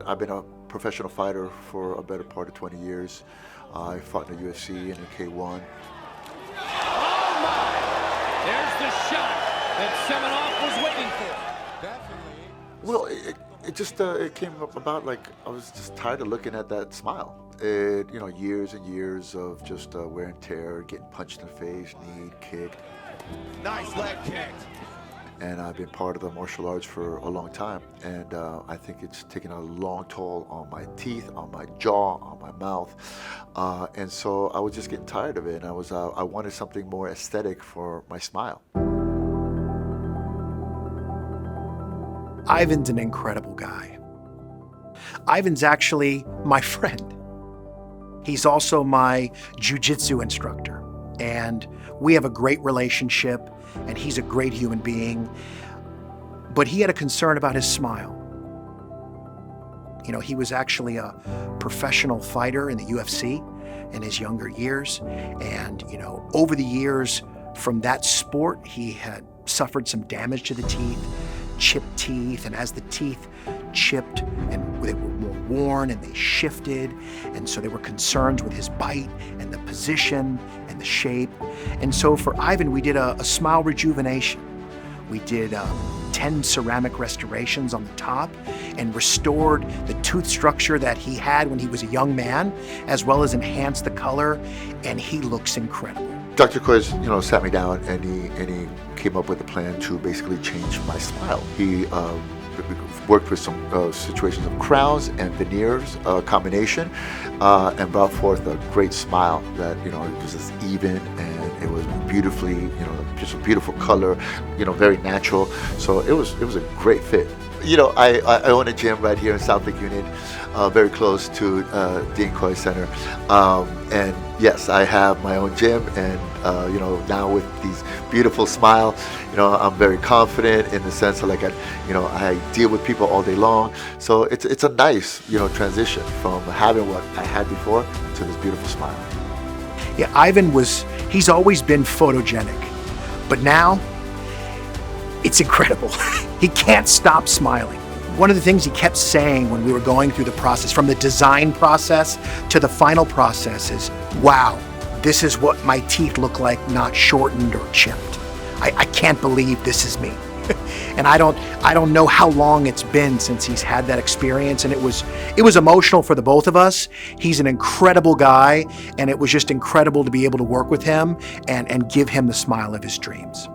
I've been a professional fighter for a better part of 20 years. I fought in the UFC and in K1. Oh my! There's the shot that Semenoff was waiting for. Definitely. Well, it just it came up about like I was just tired of looking at that smile. Years and years of just wear and tear, getting punched in the face, knee, kicked. Nice leg kick. And I've been part of the martial arts for a long time, and I think it's taken a long toll on my teeth, on my jaw, on my mouth, and so I was just getting tired of it, and I wanted something more aesthetic for my smile. Ivan's an incredible guy. Ivan's actually my friend. He's also my jiu-jitsu instructor, and we have a great relationship, and he's a great human being, but he had a concern about his smile. You know, he was actually a professional fighter in the UFC in his younger years, and, over the years from that sport, he had suffered some damage to the teeth, chipped teeth, and as the teeth chipped and they were more worn and they shifted, and so there were concerns with his bite and the position and the shape. And so for Ivan, we did a smile rejuvenation. We did 10 ceramic restorations on the top and restored the tooth structure that he had when he was a young man, as well as enhanced the color, and he looks incredible. Dr. Kois, sat me down and he came up with a plan to basically change my smile. He worked with some situations of crowns and veneers combination, and brought forth a great smile that it was just even, and it was beautifully, just a beautiful color, very natural. So it was a great fit. I own a gym right here in South Lake Union, very close to Dean Kois Center, and yes, I have my own gym, and now with these beautiful smile, I'm very confident in the sense of I deal with people all day long. So it's a nice transition from having what I had before to this beautiful smile. Yeah, he's always been photogenic, but now it's incredible. He can't stop smiling. One of the things he kept saying when we were going through the process, from the design process to the final process, is, wow, this is what my teeth look like, not shortened or chipped. I can't believe this is me. And I don't know how long it's been since he's had that experience, and it was emotional for the both of us. He's an incredible guy, and it was just incredible to be able to work with him and give him the smile of his dreams.